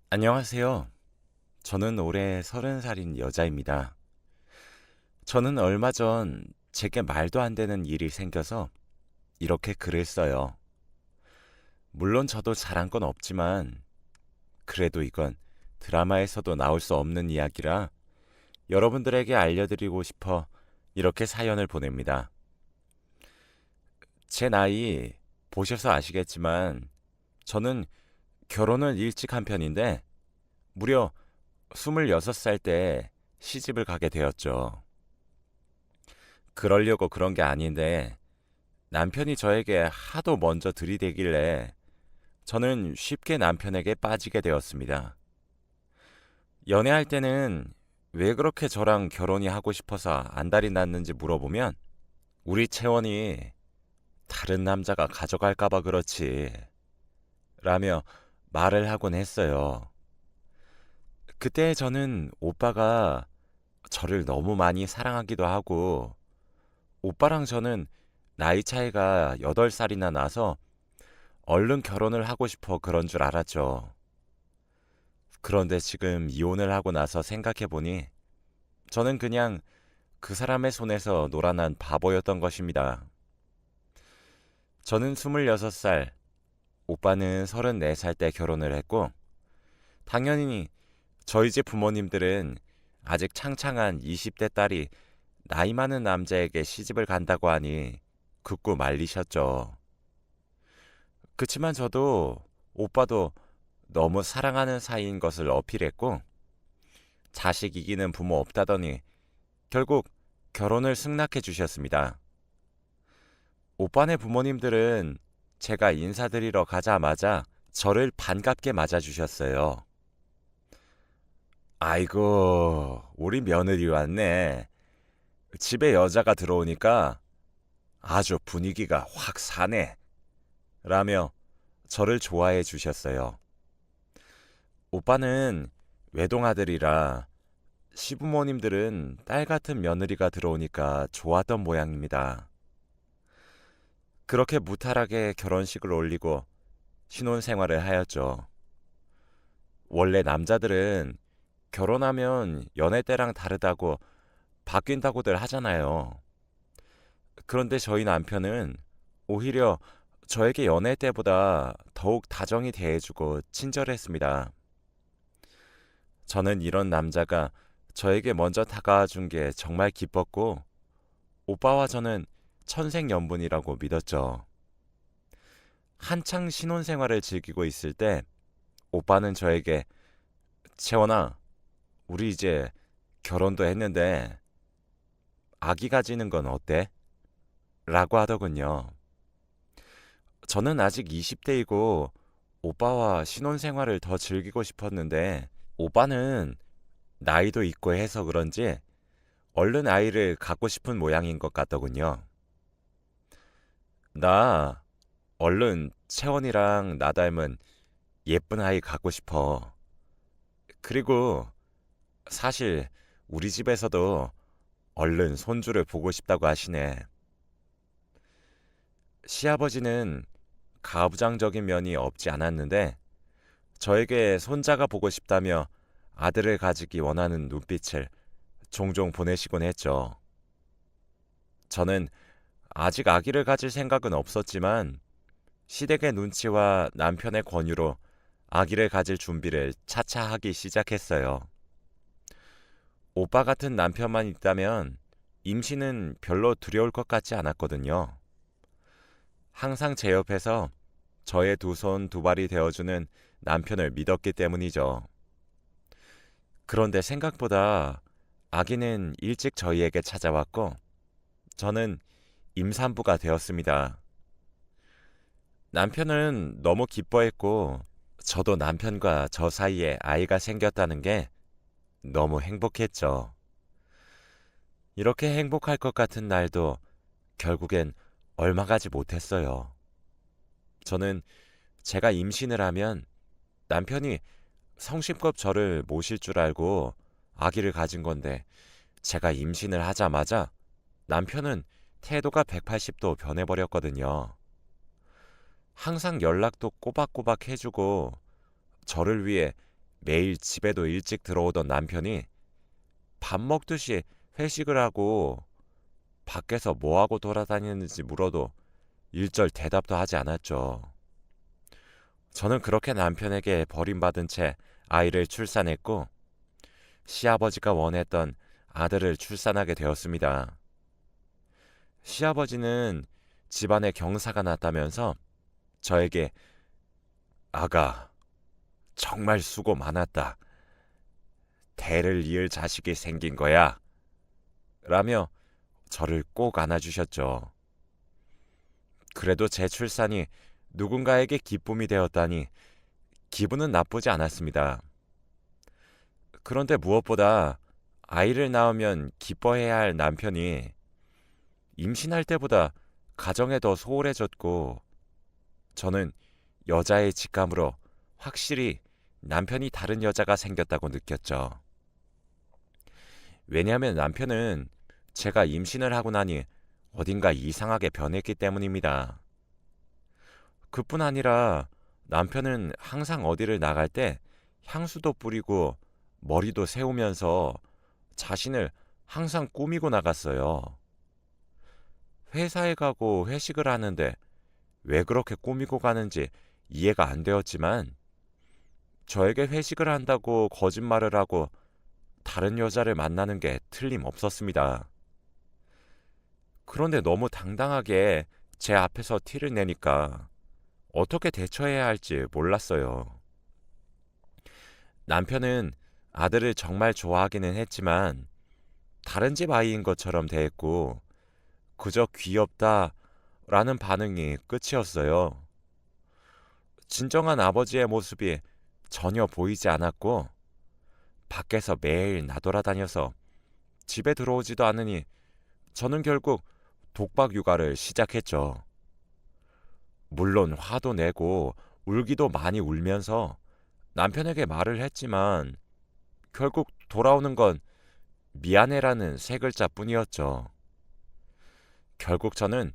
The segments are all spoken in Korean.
안녕하세요. 저는 올해 30살인 여자입니다. 저는 얼마 전 제게 말도 안 되는 일이 생겨서 이렇게 글을 써요. 물론 저도 잘한 건 없지만 그래도 이건 드라마에서도 나올 수 없는 이야기라 여러분들에게 알려드리고 싶어 이렇게 사연을 보냅니다. 제 나이 보셔서 아시겠지만 저는 결혼을 일찍 한 편인데 무려 26살 때 시집을 가게 되었죠. 그러려고 그런 게 아닌데 남편이 저에게 하도 먼저 들이대길래 저는 쉽게 남편에게 빠지게 되었습니다. 연애할 때는 왜 그렇게 저랑 결혼이 하고 싶어서 안달이 났는지 물어보면 우리 채원이 다른 남자가 가져갈까봐 그렇지 라며 말을 하곤 했어요. 그때 저는 오빠가 저를 너무 많이 사랑하기도 하고 오빠랑 저는 나이 차이가 8살이나 나서 얼른 결혼을 하고 싶어 그런 줄 알았죠. 그런데 지금 이혼을 하고 나서 생각해보니 저는 그냥 그 사람의 손에서 놀아난 바보였던 것입니다. 저는 26살, 오빠는 34살 때 결혼을 했고, 당연히 저희 집 부모님들은 아직 창창한 20대 딸이 나이 많은 남자에게 시집을 간다고 하니 극구 말리셨죠. 그치만 저도 오빠도 너무 사랑하는 사이인 것을 어필했고 자식 이기는 부모 없다더니 결국 결혼을 승낙해 주셨습니다. 오빠네 부모님들은 제가 인사드리러 가자마자 저를 반갑게 맞아주셨어요. 아이고, 우리 며느리 왔네. 집에 여자가 들어오니까 아주 분위기가 확 사네. 라며 저를 좋아해 주셨어요. 오빠는 외동아들이라 시부모님들은 딸 같은 며느리가 들어오니까 좋았던 모양입니다. 그렇게 무탈하게 결혼식을 올리고 신혼생활을 하였죠. 원래 남자들은 결혼하면 연애 때랑 다르다고 바뀐다고들 하잖아요. 그런데 저희 남편은 오히려 저에게 연애 때보다 더욱 다정히 대해주고 친절했습니다. 저는 이런 남자가 저에게 먼저 다가와 준 게 정말 기뻤고 오빠와 저는 천생연분이라고 믿었죠. 한창 신혼생활을 즐기고 있을 때 오빠는 저에게 채원아, 우리 이제 결혼도 했는데 아기 가지는 건 어때? 라고 하더군요. 저는 아직 20대이고 오빠와 신혼생활을 더 즐기고 싶었는데 오빠는 나이도 있고 해서 그런지 얼른 아이를 갖고 싶은 모양인 것 같더군요. 나 얼른 채원이랑 나 닮은 예쁜 아이 갖고 싶어. 그리고 사실 우리 집에서도 얼른 손주를 보고 싶다고 하시네. 시아버지는 가부장적인 면이 없지 않았는데 저에게 손자가 보고 싶다며 아들을 가지기 원하는 눈빛을 종종 보내시곤 했죠. 저는 아직 아기를 가질 생각은 없었지만 시댁의 눈치와 남편의 권유로 아기를 가질 준비를 차차 하기 시작했어요. 오빠 같은 남편만 있다면 임신은 별로 두려울 것 같지 않았거든요. 항상 제 옆에서 저의 두 손 두 발이 되어주는 남편을 믿었기 때문이죠. 그런데 생각보다 아기는 일찍 저희에게 찾아왔고 저는 임산부가 되었습니다. 남편은 너무 기뻐했고 저도 남편과 저 사이에 아이가 생겼다는 게 너무 행복했죠. 이렇게 행복할 것 같은 날도 결국엔 얼마 가지 못했어요. 저는 제가 임신을 하면 남편이 성심껏 저를 모실 줄 알고 아기를 가진 건데 제가 임신을 하자마자 남편은 태도가 180도 변해버렸거든요. 항상 연락도 꼬박꼬박 해주고 저를 위해 매일 집에도 일찍 들어오던 남편이 밥 먹듯이 회식을 하고 밖에서 뭐하고 돌아다니는지 물어도 일절 대답도 하지 않았죠. 저는 그렇게 남편에게 버림받은 채 아이를 출산했고 시아버지가 원했던 아들을 출산하게 되었습니다. 시아버지는 집안에 경사가 났다면서 저에게 아가, 정말 수고 많았다. 대를 이을 자식이 생긴 거야. 라며 저를 꼭 안아주셨죠. 그래도 제 출산이 누군가에게 기쁨이 되었다니 기분은 나쁘지 않았습니다. 그런데 무엇보다 아이를 낳으면 기뻐해야 할 남편이 임신할 때보다 가정에 더 소홀해졌고 저는 여자의 직감으로 확실히 남편이 다른 여자가 생겼다고 느꼈죠. 왜냐하면 남편은 제가 임신을 하고 나니 어딘가 이상하게 변했기 때문입니다. 그뿐 아니라 남편은 항상 어디를 나갈 때 향수도 뿌리고 머리도 세우면서 자신을 항상 꾸미고 나갔어요. 회사에 가고 회식을 하는데 왜 그렇게 꾸미고 가는지 이해가 안 되었지만 저에게 회식을 한다고 거짓말을 하고 다른 여자를 만나는 게 틀림없었습니다. 그런데 너무 당당하게 제 앞에서 티를 내니까 어떻게 대처해야 할지 몰랐어요. 남편은 아들을 정말 좋아하기는 했지만 다른 집 아이인 것처럼 대했고 그저 귀엽다라는 반응이 끝이었어요. 진정한 아버지의 모습이 전혀 보이지 않았고 밖에서 매일 나돌아다녀서 집에 들어오지도 않으니 저는 결국 독박 육아를 시작했죠. 물론 화도 내고 울기도 많이 울면서 남편에게 말을 했지만 결국 돌아오는 건 미안해라는 세 글자뿐이었죠. 결국 저는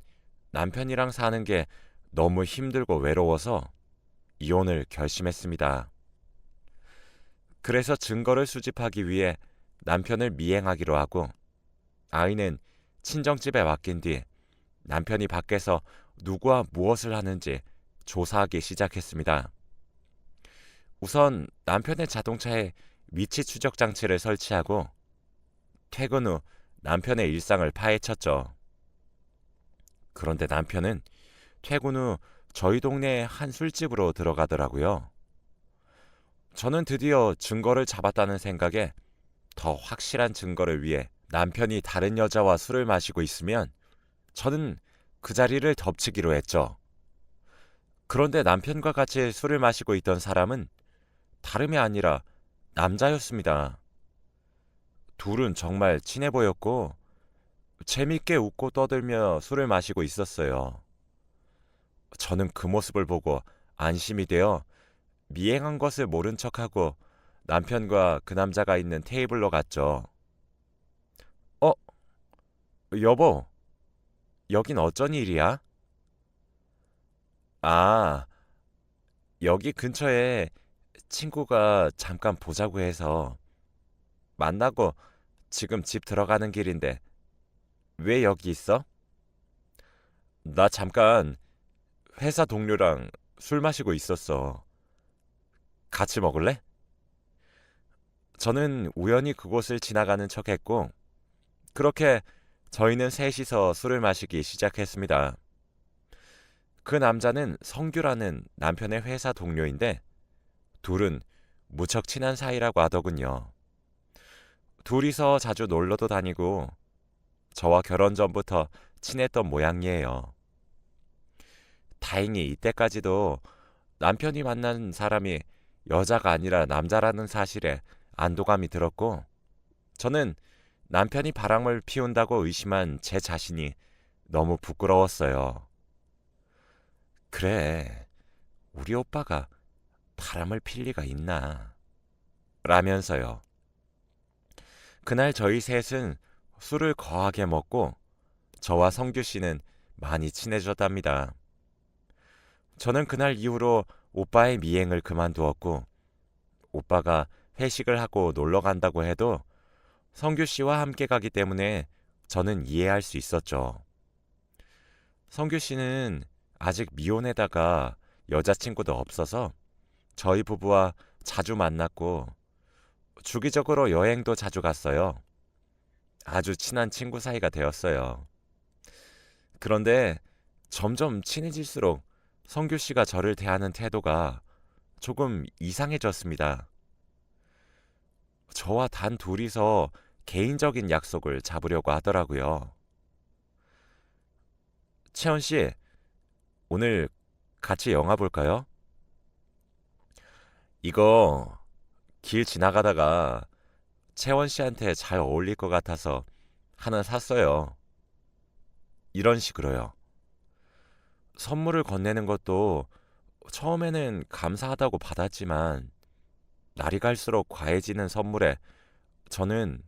남편이랑 사는 게 너무 힘들고 외로워서 이혼을 결심했습니다. 그래서 증거를 수집하기 위해 남편을 미행하기로 하고 아이는 친정집에 맡긴 뒤 남편이 밖에서 누구와 무엇을 하는지 조사하기 시작했습니다. 우선 남편의 자동차에 위치 추적 장치를 설치하고 퇴근 후 남편의 일상을 파헤쳤죠. 그런데 남편은 퇴근 후 저희 동네의 한 술집으로 들어가더라고요. 저는 드디어 증거를 잡았다는 생각에 더 확실한 증거를 위해 남편이 다른 여자와 술을 마시고 있으면 저는 그 자리를 덮치기로 했죠. 그런데 남편과 같이 술을 마시고 있던 사람은 다름이 아니라 남자였습니다. 둘은 정말 친해 보였고 재밌게 웃고 떠들며 술을 마시고 있었어요. 저는 그 모습을 보고 안심이 되어 미행한 것을 모른 척하고 남편과 그 남자가 있는 테이블로 갔죠. 어, 여보, 여긴 어쩐 일이야? 아, 여기 근처에 친구가 잠깐 보자고 해서 만나고 지금 집 들어가는 길인데 왜 여기 있어? 나 잠깐 회사 동료랑 술 마시고 있었어. 같이 먹을래? 저는 우연히 그곳을 지나가는 척했고 그렇게 저희는 셋이서 술을 마시기 시작했습니다. 그 남자는 성규라는 남편의 회사 동료인데 둘은 무척 친한 사이라고 하더군요. 둘이서 자주 놀러도 다니고 저와 결혼 전부터 친했던 모양이에요. 다행히 이때까지도 남편이 만난 사람이 여자가 아니라 남자라는 사실에 안도감이 들었고 저는 남편이 바람을 피운다고 의심한 제 자신이 너무 부끄러웠어요. 그래, 우리 오빠가 바람을 필 리가 있나 라면서요. 그날 저희 셋은 술을 거하게 먹고 저와 성규 씨는 많이 친해졌답니다. 저는 그날 이후로 오빠의 미행을 그만두었고 오빠가 회식을 하고 놀러 간다고 해도 성규 씨와 함께 가기 때문에 저는 이해할 수 있었죠. 성규 씨는 아직 미혼에다가 여자친구도 없어서 저희 부부와 자주 만났고 주기적으로 여행도 자주 갔어요. 아주 친한 친구 사이가 되었어요. 그런데 점점 친해질수록 성규 씨가 저를 대하는 태도가 조금 이상해졌습니다. 저와 단 둘이서 개인적인 약속을 잡으려고 하더라고요. 채원 씨, 오늘 같이 영화 볼까요? 이거 길 지나가다가 채원 씨한테 잘 어울릴 것 같아서 하나 샀어요. 이런 식으로요. 선물을 건네는 것도 처음에는 감사하다고 받았지만 날이 갈수록 과해지는 선물에 저는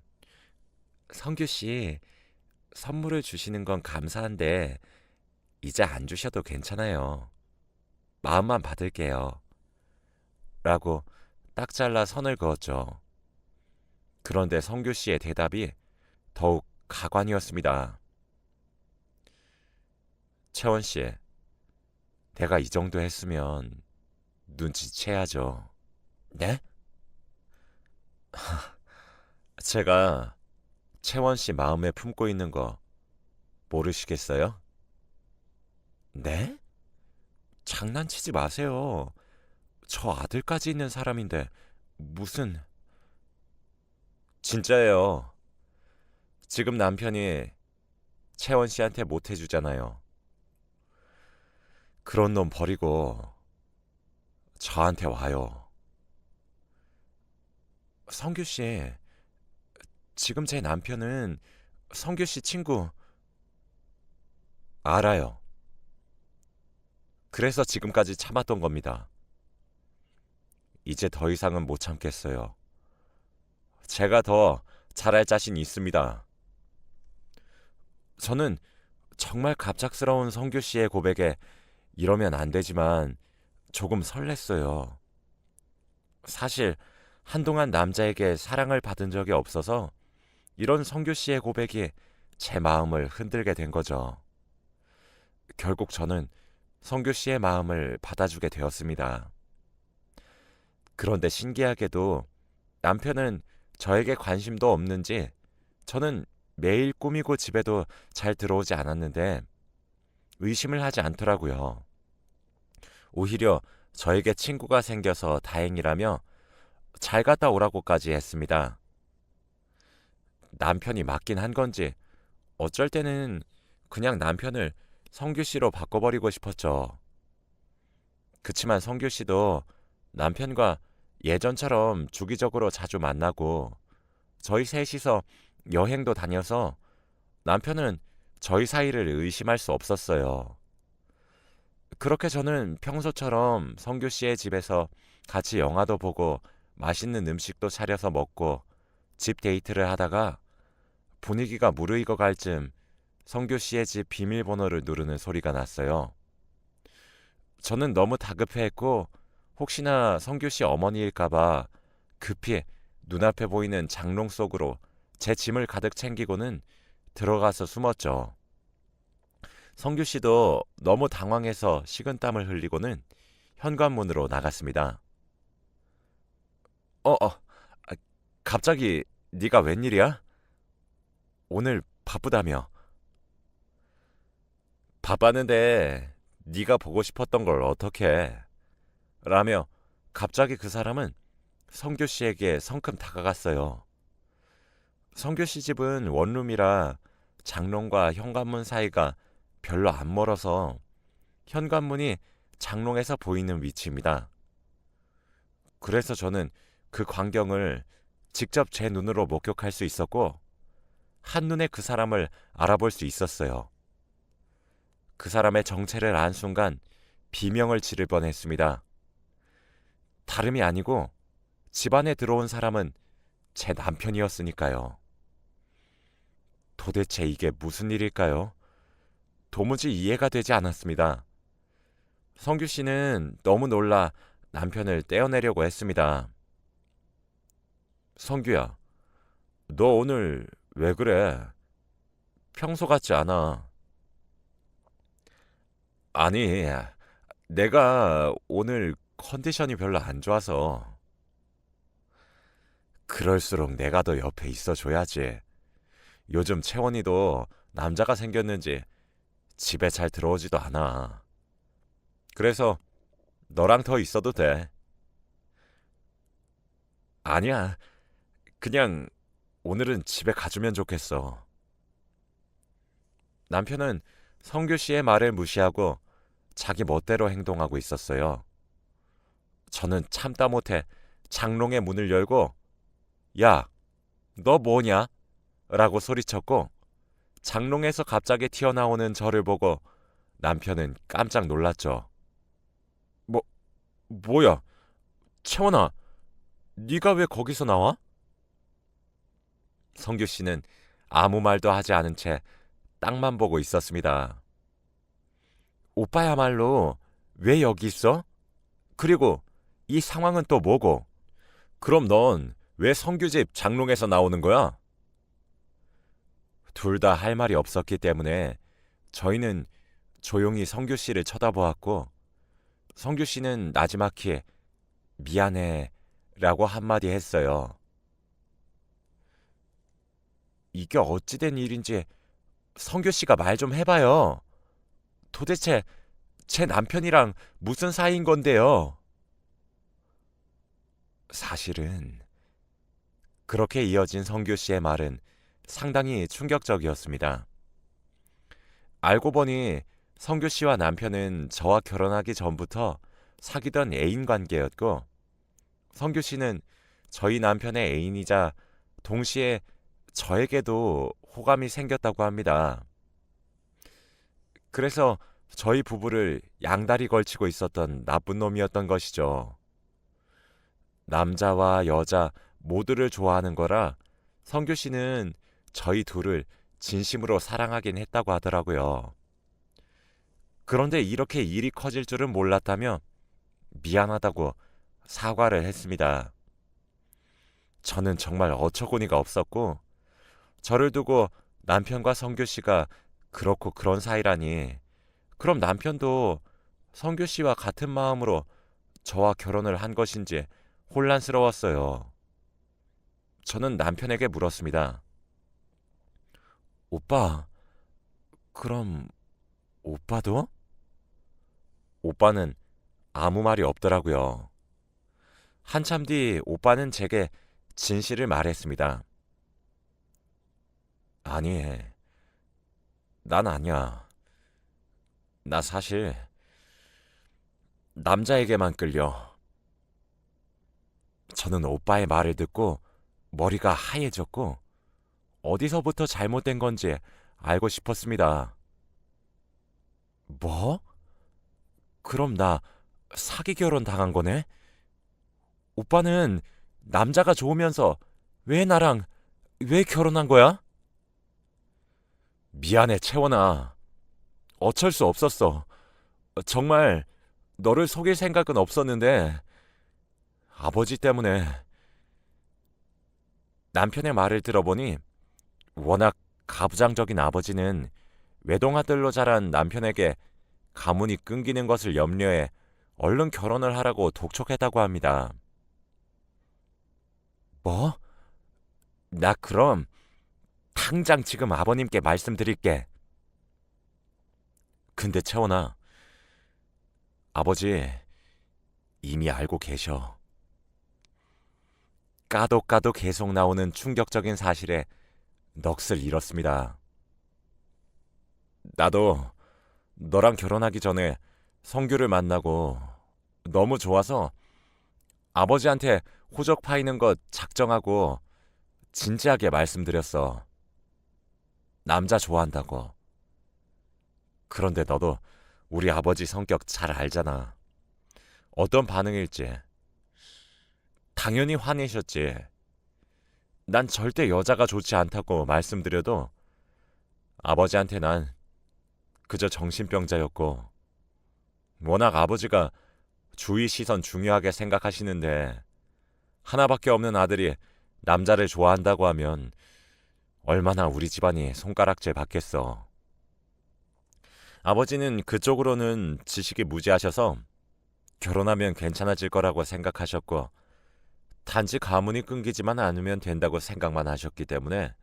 성규 씨 선물을 주시는 건 감사한데 이제 안 주셔도 괜찮아요. 마음만 받을게요. 라고 딱 잘라 선을 그었죠. 그런데 성규 씨의 대답이 더욱 가관이었습니다. 채원 씨, 내가 이 정도 했으면 눈치채야죠. 네? 제가 채원 씨 마음에 품고 있는 거 모르시겠어요? 네? 장난치지 마세요. 저 아들까지 있는 사람인데 무슨... 진짜예요. 지금 남편이 채원 씨한테 못 해주잖아요. 그런 놈 버리고 저한테 와요. 성규 씨, 지금 제 남편은 성규 씨 친구 알아요. 그래서 지금까지 참았던 겁니다. 이제 더 이상은 못 참겠어요. 제가 더 잘할 자신 있습니다. 저는 정말 갑작스러운 성규 씨의 고백에 이러면 안 되지만 조금 설렜어요. 사실 한동안 남자에게 사랑을 받은 적이 없어서 이런 성규 씨의 고백이 제 마음을 흔들게 된 거죠. 결국 저는 성규 씨의 마음을 받아주게 되었습니다. 그런데 신기하게도 남편은 저에게 관심도 없는지 저는 매일 꾸미고 집에도 잘 들어오지 않았는데 의심을 하지 않더라고요. 오히려 저에게 친구가 생겨서 다행이라며 잘 갔다 오라고까지 했습니다. 남편이 맞긴 한 건지 어쩔 때는 그냥 남편을 성규 씨로 바꿔버리고 싶었죠. 그치만 성규 씨도 남편과 예전처럼 주기적으로 자주 만나고 저희 셋이서 여행도 다녀서 남편은 저희 사이를 의심할 수 없었어요. 그렇게 저는 평소처럼 성규 씨의 집에서 같이 영화도 보고 맛있는 음식도 차려서 먹고 집 데이트를 하다가 분위기가 무르익어 갈 즈음 성규 씨의 집 비밀번호를 누르는 소리가 났어요. 저는 너무 다급해했고 혹시나 성규 씨 어머니일까봐 급히 눈앞에 보이는 장롱 속으로 제 짐을 가득 챙기고는 들어가서 숨었죠. 성규 씨도 너무 당황해서 식은땀을 흘리고는 현관문으로 나갔습니다. 아, 갑자기 네가 웬일이야? 오늘 바쁘다며. 바빴는데 네가 보고 싶었던 걸 어떡해? 라며 갑자기 그 사람은 성규 씨에게 성큼 다가갔어요. 성규 씨 집은 원룸이라 장롱과 현관문 사이가 별로 안 멀어서 현관문이 장롱에서 보이는 위치입니다. 그래서 저는 그 광경을 직접 제 눈으로 목격할 수 있었고 한눈에 그 사람을 알아볼 수 있었어요. 그 사람의 정체를 안 순간 비명을 지를 뻔했습니다. 다름이 아니고 집 안에 들어온 사람은 제 남편이었으니까요. 도대체 이게 무슨 일일까요? 도무지 이해가 되지 않았습니다. 성규 씨는 너무 놀라 남편을 떼어내려고 했습니다. 성규야, 너 오늘 왜 그래? 평소 같지 않아. 아니, 내가 오늘 컨디션이 별로 안 좋아서. 그럴수록 내가 더 옆에 있어 줘야지. 요즘 채원이도 남자가 생겼는지 집에 잘 들어오지도 않아. 그래서 너랑 더 있어도 돼. 아니야, 그냥 오늘은 집에 가주면 좋겠어. 남편은 성규 씨의 말을 무시하고 자기 멋대로 행동하고 있었어요. 저는 참다 못해 장롱의 문을 열고 야, 너 뭐냐? 라고 소리쳤고 장롱에서 갑자기 튀어나오는 저를 보고 남편은 깜짝 놀랐죠. 뭐, 뭐야? 채원아, 네가 왜 거기서 나와? 성규 씨는 아무 말도 하지 않은 채 땅만 보고 있었습니다. 오빠야말로 왜 여기 있어? 그리고 이 상황은 또 뭐고? 그럼 넌 왜 성규 집 장롱에서 나오는 거야? 둘 다 할 말이 없었기 때문에 저희는 조용히 성규 씨를 쳐다보았고 성규 씨는 나지막히 미안해 라고 한마디 했어요. 이게 어찌된 일인지 성규 씨가 말 좀 해봐요. 도대체 제 남편이랑 무슨 사이인 건데요? 사실은 그렇게 이어진 성규 씨의 말은 상당히 충격적이었습니다. 알고 보니 성규 씨와 남편은 저와 결혼하기 전부터 사귀던 애인 관계였고 성규 씨는 저희 남편의 애인이자 동시에 저에게도 호감이 생겼다고 합니다. 그래서 저희 부부를 양다리 걸치고 있었던 나쁜 놈이었던 것이죠. 남자와 여자 모두를 좋아하는 거라 성규 씨는 저희 둘을 진심으로 사랑하긴 했다고 하더라고요. 그런데 이렇게 일이 커질 줄은 몰랐다며 미안하다고 사과를 했습니다. 저는 정말 어처구니가 없었고 저를 두고 남편과 성규 씨가 그렇고 그런 사이라니 그럼 남편도 성규 씨와 같은 마음으로 저와 결혼을 한 것인지 혼란스러웠어요. 저는 남편에게 물었습니다. 오빠, 그럼 오빠도? 오빠는 아무 말이 없더라고요. 한참 뒤 오빠는 제게 진실을 말했습니다. 아니, 난 아니야. 나 사실 남자에게만 끌려. 저는 오빠의 말을 듣고 머리가 하얘졌고 어디서부터 잘못된 건지 알고 싶었습니다. 뭐? 그럼 나 사기 결혼 당한 거네? 오빠는 남자가 좋으면서 왜 나랑 왜 결혼한 거야? 미안해, 채원아. 어쩔 수 없었어. 정말 너를 속일 생각은 없었는데 아버지 때문에. 남편의 말을 들어보니 워낙 가부장적인 아버지는 외동아들로 자란 남편에게 가문이 끊기는 것을 염려해 얼른 결혼을 하라고 독촉했다고 합니다. 뭐? 나 그럼 당장 지금 아버님께 말씀드릴게. 근데 채원아, 아버지 이미 알고 계셔. 까도 까도 계속 나오는 충격적인 사실에 넋을 잃었습니다. 나도 너랑 결혼하기 전에 성규를 만나고 너무 좋아서 아버지한테 호적 파이는 것 작정하고 진지하게 말씀드렸어. 남자 좋아한다고. 그런데 너도 우리 아버지 성격 잘 알잖아. 어떤 반응일지. 당연히 화내셨지. 난 절대 여자가 좋지 않다고 말씀드려도 아버지한테 난 그저 정신병자였고 워낙 아버지가 주위 시선 중요하게 생각하시는데 하나밖에 없는 아들이 남자를 좋아한다고 하면 얼마나 우리 집안이 손가락질 받겠어. 아버지는 그쪽으로는 지식이 무지하셔서 결혼하면 괜찮아질 거라고 생각하셨고 단지 가문이 끊기지만 않으면 된다고 생각만 하셨기 때문에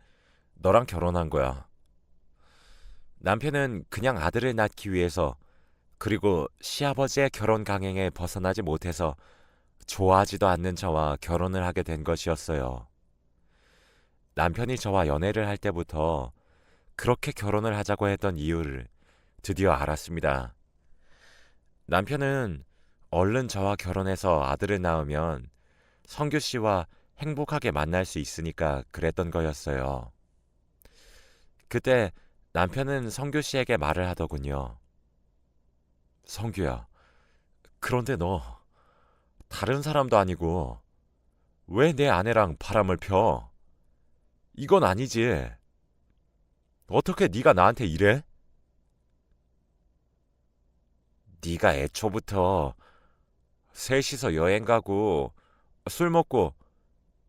너랑 결혼한 거야. 남편은 그냥 아들을 낳기 위해서 그리고 시아버지의 결혼 강행에 벗어나지 못해서 좋아하지도 않는 저와 결혼을 하게 된 것이었어요. 남편이 저와 연애를 할 때부터 그렇게 결혼을 하자고 했던 이유를 드디어 알았습니다. 남편은 얼른 저와 결혼해서 아들을 낳으면 성규 씨와 행복하게 만날 수 있으니까 그랬던 거였어요. 그때 남편은 성규 씨에게 말을 하더군요. 성규야, 그런데 너 다른 사람도 아니고 왜 내 아내랑 바람을 펴? 이건 아니지. 어떻게 네가 나한테 이래? 네가 애초부터 셋이서 여행 가고 술 먹고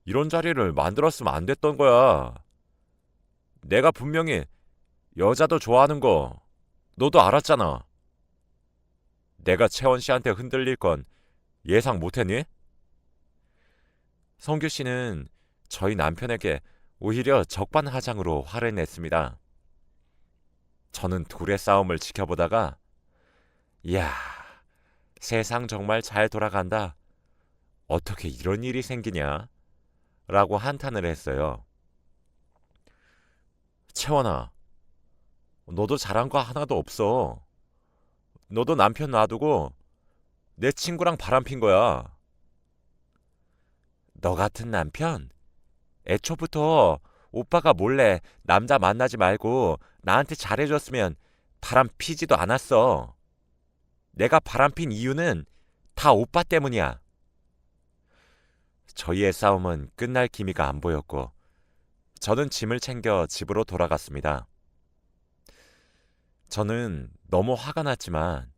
이런 자리를 만들었으면 안 됐던 거야. 내가 분명히 여자도 좋아하는 거 너도 알았잖아. 내가 채원 씨한테 흔들릴 건 예상 못했니? 성규 씨는 저희 남편에게 오히려 적반하장으로 화를 냈습니다. 저는 둘의 싸움을 지켜보다가 이야, 세상 정말 잘 돌아간다. 어떻게 이런 일이 생기냐? 라고 한탄을 했어요. 채원아, 너도 잘한 거 하나도 없어. 너도 남편 놔두고 내 친구랑 바람핀 거야. 너 같은 남편? 애초부터 오빠가 몰래 남자 만나지 말고 나한테 잘해줬으면 바람 피지도 않았어. 내가 바람핀 이유는 다 오빠 때문이야. 저희의 싸움은 끝날 기미가 안 보였고 저는 짐을 챙겨 집으로 돌아갔습니다. 저는 너무 화가 났지만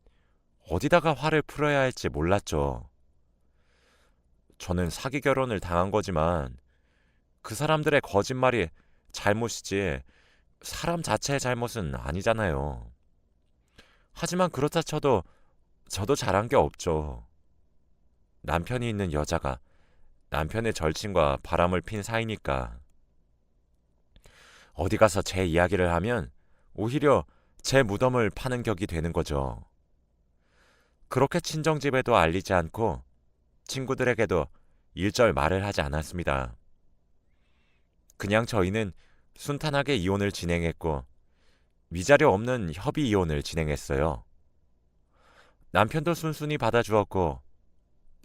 어디다가 화를 풀어야 할지 몰랐죠. 저는 사기 결혼을 당한 거지만 그 사람들의 거짓말이 잘못이지 사람 자체의 잘못은 아니잖아요. 하지만 그렇다 쳐도 저도 잘한 게 없죠. 남편이 있는 여자가 남편의 절친과 바람을 핀 사이니까. 어디 가서 제 이야기를 하면 오히려 제 무덤을 파는 격이 되는 거죠. 그렇게 친정집에도 알리지 않고 친구들에게도 일절 말을 하지 않았습니다. 그냥 저희는 순탄하게 이혼을 진행했고 위자료 없는 협의 이혼을 진행했어요. 남편도 순순히 받아주었고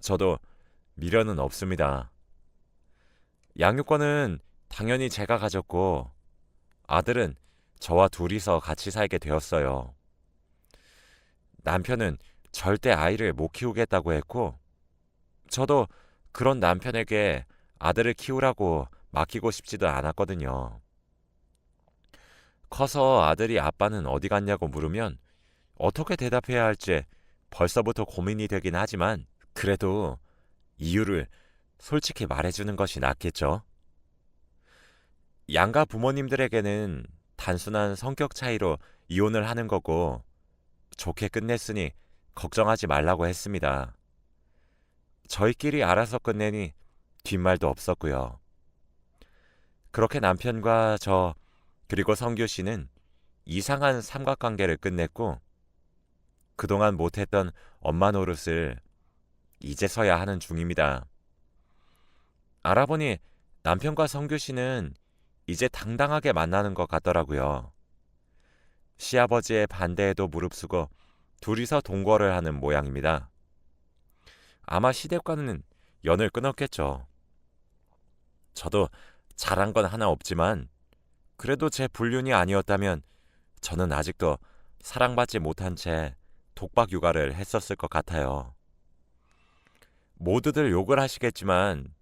저도 미련은 없습니다. 양육권은 당연히 제가 가졌고 아들은 저와 둘이서 같이 살게 되었어요. 남편은 절대 아이를 못 키우겠다고 했고 저도 그런 남편에게 아들을 키우라고 맡기고 싶지도 않았거든요. 커서 아들이 아빠는 어디 갔냐고 물으면 어떻게 대답해야 할지 벌써부터 고민이 되긴 하지만 그래도 이유를 솔직히 말해주는 것이 낫겠죠. 양가 부모님들에게는 단순한 성격 차이로 이혼을 하는 거고 좋게 끝냈으니 걱정하지 말라고 했습니다. 저희끼리 알아서 끝내니 뒷말도 없었고요. 그렇게 남편과 저 그리고 성규 씨는 이상한 삼각관계를 끝냈고 그동안 못했던 엄마 노릇을 이제서야 하는 중입니다. 알아보니 남편과 성규 씨는 이제 당당하게 만나는 것 같더라고요. 시아버지의 반대에도 무릅쓰고 둘이서 동거를 하는 모양입니다. 아마 시댁과는 연을 끊었겠죠. 저도 잘한 건 하나 없지만 그래도 제 불륜이 아니었다면 저는 아직도 사랑받지 못한 채 독박 육아를 했었을 것 같아요. 모두들 욕을 하시겠지만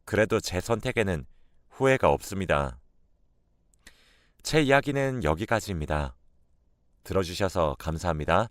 그래도 제 선택에는 후회가 없습니다. 제 이야기는 여기까지입니다. 들어주셔서 감사합니다.